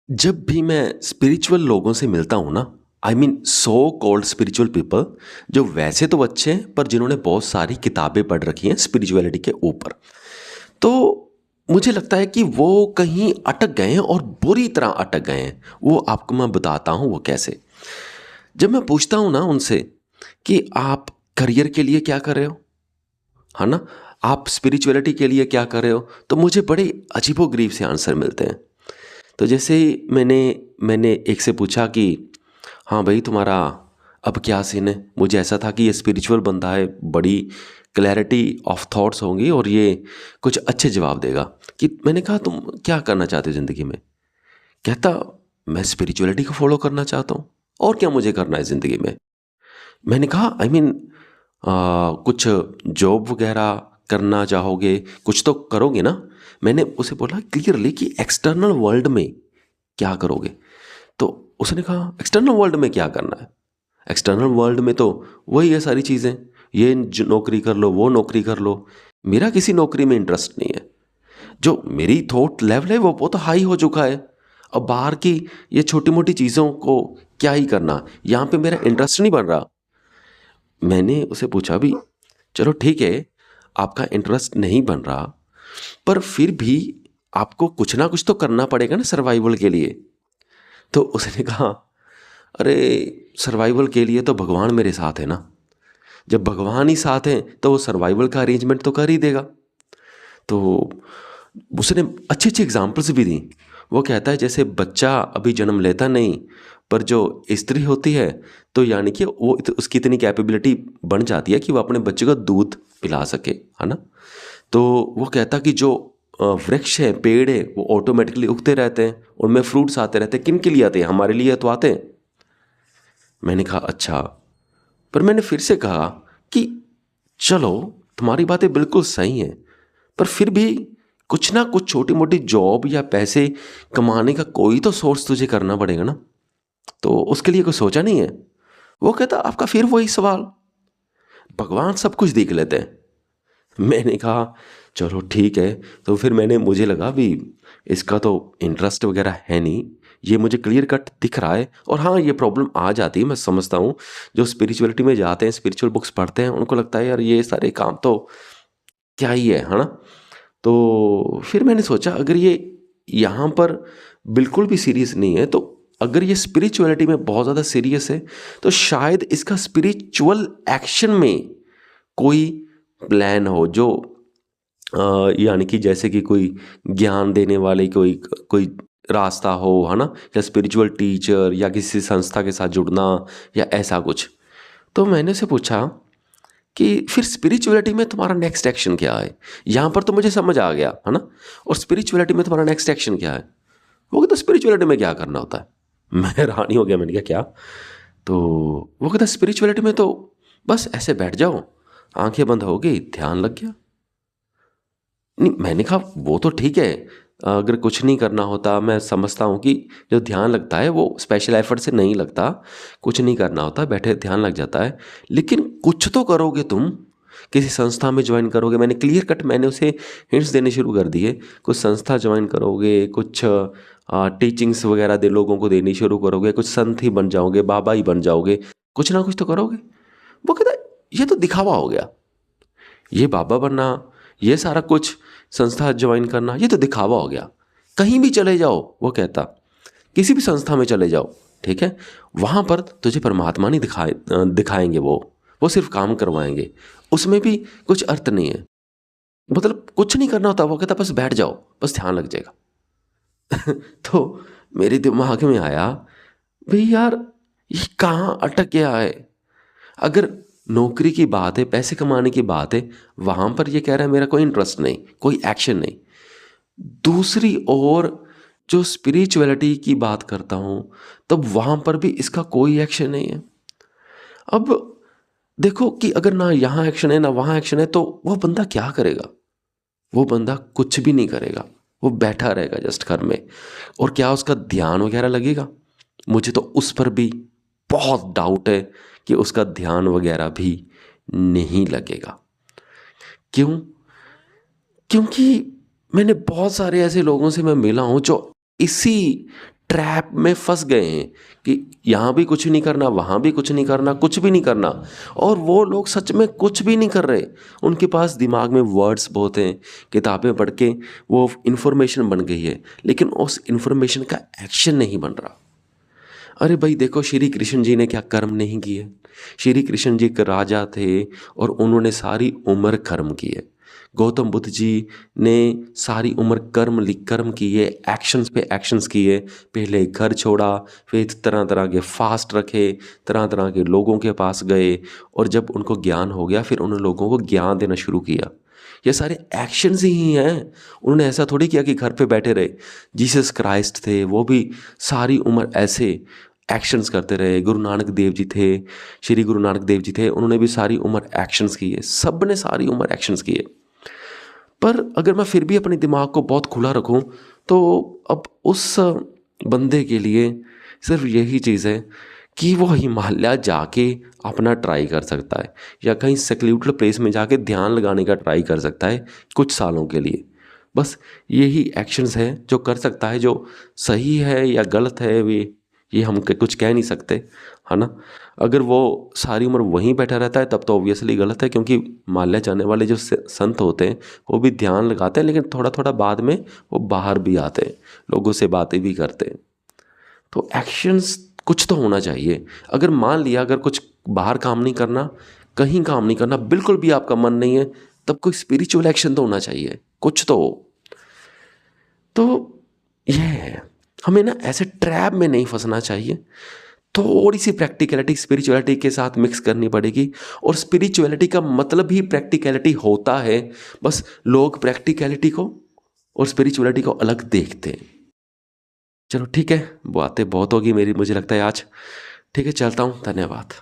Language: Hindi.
जब भी मैं स्पिरिचुअल लोगों से मिलता हूँ ना, I mean so called spiritual people, जो वैसे तो अच्छे हैं पर जिन्होंने बहुत सारी किताबें पढ़ रखी हैं स्पिरिचुअलिटी के ऊपर, तो मुझे लगता है कि वो कहीं अटक गए हैं और बुरी तरह अटक गए हैं। वो आपको मैं बताता हूँ वो कैसे। जब मैं पूछता हूँ ना उनसे कि आप करियर के लिए क्या कर रहे हो, है ना, आप स्पिरिचुअलिटी के लिए क्या कर रहे हो, तो मुझे बड़े अजीबोगरीब से आंसर मिलते हैं। तो जैसे ही मैंने मैंने एक से पूछा कि हाँ भाई, तुम्हारा अब क्या सीन है। मुझे ऐसा था कि ये स्पिरिचुअल बंदा है, बड़ी क्लैरिटी ऑफ थॉट्स होंगी और ये कुछ अच्छे जवाब देगा। कि मैंने कहा तुम क्या करना चाहते हो ज़िंदगी में। कहता मैं स्पिरिचुअलिटी को फॉलो करना चाहता हूँ, और क्या मुझे करना है ज़िंदगी में। मैंने कहा आई मीन कुछ जॉब वगैरह करना चाहोगे, कुछ तो करोगे ना। मैंने उसे बोला क्लियरली कि एक्सटर्नल वर्ल्ड में क्या करोगे। तो उसने कहा एक्सटर्नल वर्ल्ड में क्या करना है, एक्सटर्नल वर्ल्ड में तो वही है सारी चीज़ें, ये नौकरी कर लो, वो नौकरी कर लो। मेरा किसी नौकरी में इंटरेस्ट नहीं है। जो मेरी थॉट लेवल है वो बहुत हाई हो चुका है। अब बाहर की ये छोटी मोटी चीज़ों को क्या ही करना, यहाँ पे मेरा इंटरेस्ट नहीं बन रहा। मैंने उसे पूछा भी, चलो ठीक है, आपका इंटरेस्ट नहीं बन रहा, पर फिर भी आपको कुछ ना कुछ तो करना पड़ेगा ना सर्वाइवल के लिए। तो उसने कहा अरे, सर्वाइवल के लिए तो भगवान मेरे साथ है ना। जब भगवान ही साथ हैं तो वो सर्वाइवल का अरेंजमेंट तो कर ही देगा। तो उसने अच्छी अच्छी एग्जांपल्स भी दी। वो कहता है जैसे बच्चा अभी जन्म लेता नहीं, पर जो स्त्री होती है, तो यानी कि वो उसकी इतनी कैपेबिलिटी बन जाती है कि वो अपने बच्चे को दूध पिला सके, है ना। तो वो कहता कि जो वृक्ष है, पेड़ है, वो ऑटोमेटिकली उगते रहते हैं, उनमें फ्रूट्स आते रहते हैं। किन के लिए आते हैं, हमारे लिए तो आते हैं। मैंने कहा अच्छा। पर मैंने फिर से कहा कि चलो, तुम्हारी बातें बिल्कुल सही हैं, पर फिर भी कुछ ना कुछ छोटी मोटी जॉब या पैसे कमाने का कोई तो सोर्स तुझे करना पड़ेगा ना। तो उसके लिए कुछ सोचा नहीं है। वो कहता आपका फिर वही सवाल, भगवान सब कुछ देख लेते हैं। मैंने कहा चलो ठीक है। तो फिर मुझे लगा भी इसका तो इंटरेस्ट वगैरह है नहीं, ये मुझे क्लियर कट दिख रहा है। और हाँ, ये प्रॉब्लम आ जाती है, मैं समझता हूँ। जो स्पिरिचुअलिटी में जाते हैं, स्पिरिचुअल बुक्स पढ़ते हैं, उनको लगता है यार ये सारे काम तो क्या ही है ना। तो फिर मैंने सोचा अगर ये यहाँ पर बिल्कुल भी सीरियस नहीं है, तो अगर ये स्पिरिचुअलिटी में बहुत ज़्यादा सीरियस है, तो शायद इसका स्पिरिचुअल एक्शन में कोई प्लान हो, जो यानी कि जैसे कि कोई ज्ञान देने वाले कोई कोई रास्ता हो, है ना, या स्पिरिचुअल टीचर या किसी संस्था के साथ जुड़ना, या ऐसा कुछ। तो मैंने उसे पूछा कि फिर स्पिरिचुअलिटी में तुम्हारा नेक्स्ट एक्शन क्या है। यहाँ पर तो मुझे समझ आ गया, है ना। और स्पिरिचुअलिटी में तुम्हारा नेक्स्ट एक्शन क्या है। वो कहता स्पिरिचुअलिटी में क्या करना होता है। मैं हैरान ही हो गया, मैंने कहा क्या। तो वो कहता स्पिरिचुअलिटी में तो बस ऐसे बैठ जाओ, आंखें बंद हो गई, ध्यान लग गया। नहीं, मैंने कहा वो तो ठीक है, अगर कुछ नहीं करना होता, मैं समझता हूँ कि जो ध्यान लगता है वो स्पेशल एफर्ट से नहीं लगता, कुछ नहीं करना होता, बैठे ध्यान लग जाता है। लेकिन कुछ तो करोगे तुम, किसी संस्था में ज्वाइन करोगे। मैंने क्लियर कट मैंने उसे हिंट्स देने शुरू कर दिए। कुछ संस्था ज्वाइन करोगे, कुछ टीचिंग्स वगैरह दे लोगों को देनी शुरू करोगे, कुछ संत ही बन जाओगे, बाबा ही बन जाओगे, कुछ ना कुछ तो करोगे। वो कहता है ये तो दिखावा हो गया, ये बाबा बनना, ये सारा कुछ संस्था ज्वाइन करना, ये तो दिखावा हो गया। कहीं भी चले जाओ, वो कहता किसी भी संस्था में चले जाओ, ठीक है, वहाँ पर तुझे परमात्मा नहीं दिखाएंगे, वो सिर्फ काम करवाएंगे, उसमें भी कुछ अर्थ नहीं है। मतलब कुछ नहीं करना होता। वो कहता बस बैठ जाओ, बस ध्यान लग जाएगा। तो मेरे दिमाग में आया भाई यार, ये कहाँ अटक गया है। अगर नौकरी की बात है, पैसे कमाने की बात है, वहाँ पर ये कह रहा है मेरा कोई इंटरेस्ट नहीं, कोई एक्शन नहीं। दूसरी ओर जो स्पिरिचुअलिटी की बात करता हूँ, तब वहाँ पर भी इसका कोई एक्शन नहीं है। अब देखो कि अगर ना यहाँ एक्शन है ना वहाँ एक्शन है, तो वो बंदा क्या करेगा। वो बंदा कुछ भी नहीं करेगा, वो बैठा रहेगा जस्ट घर में। और क्या उसका ध्यान वगैरह लगेगा। मुझे तो उस पर भी बहुत डाउट है कि उसका ध्यान वगैरह भी नहीं लगेगा। क्यों? क्योंकि मैंने बहुत सारे ऐसे लोगों से मैं मिला हूँ जो इसी ट्रैप में फंस गए हैं कि यहाँ भी कुछ नहीं करना, वहाँ भी कुछ नहीं करना, कुछ भी नहीं करना। और वो लोग सच में कुछ भी नहीं कर रहे। उनके पास दिमाग में वर्ड्स बहुत हैं, किताबें पढ़ के वो इन्फॉर्मेशन बन गई है, लेकिन उस इन्फॉर्मेशन का एक्शन नहीं बन रहा। अरे भाई देखो, श्री कृष्ण जी ने क्या कर्म नहीं किए। श्री कृष्ण जी एक राजा थे और उन्होंने सारी उम्र कर्म किए। गौतम बुद्ध जी ने सारी उम्र कर्म किए, एक्शंस पे एक्शंस किए। पहले घर छोड़ा, फिर तरह तरह के फास्ट रखे, तरह तरह के लोगों के पास गए, और जब उनको ज्ञान हो गया फिर उन लोगों को ज्ञान देना शुरू किया। ये सारे एक्शंस ही हैं। उन्होंने ऐसा थोड़ी किया कि घर पे बैठे रहे। जीसस क्राइस्ट थे, वो भी सारी उम्र ऐसे एक्शंस करते रहे। गुरु नानक देव जी थे, श्री गुरु नानक देव जी थे, उन्होंने भी सारी उम्र एक्शंस किए। सब ने सारी उम्र एक्शंस किए। पर अगर मैं फिर भी अपने दिमाग को बहुत खुला रखूं, तो अब उस बंदे के लिए सिर्फ यही चीज़ है कि वो हिमालय जाके अपना ट्राई कर सकता है, या कहीं सेक्लूटेड प्लेस में जाके ध्यान लगाने का ट्राई कर सकता है कुछ सालों के लिए। बस यही एक्शंस है जो कर सकता है। जो सही है या गलत है ये हम कुछ कह नहीं सकते, है ना। अगर वो सारी उम्र वहीं बैठा रहता है तब तो ऑब्वियसली गलत है, क्योंकि हिमालय जाने वाले जो संत होते हैं वो भी ध्यान लगाते हैं, लेकिन थोड़ा थोड़ा बाद में वो बाहर भी आते हैं, लोगों से बातें भी करते हैं। तो एक्शंस कुछ तो होना चाहिए। अगर मान लिया अगर कुछ बाहर काम नहीं करना, कहीं काम नहीं करना, बिल्कुल भी आपका मन नहीं है, तब कोई स्पिरिचुअल एक्शन तो होना चाहिए, कुछ तो हो। तो यह है, हमें ना ऐसे ट्रैप में नहीं फंसना चाहिए। थोड़ी सी प्रैक्टिकलिटी स्पिरिचुअलिटी के साथ मिक्स करनी पड़ेगी। और स्पिरिचुअलिटी का मतलब ही प्रैक्टिकलिटी होता है। बस लोग प्रैक्टिकलिटी को और स्पिरिचुअलिटी को अलग देखते हैं। चलो ठीक है, बातें बहुत होगी मेरी, मुझे लगता है आज। ठीक है, चलता हूँ, धन्यवाद।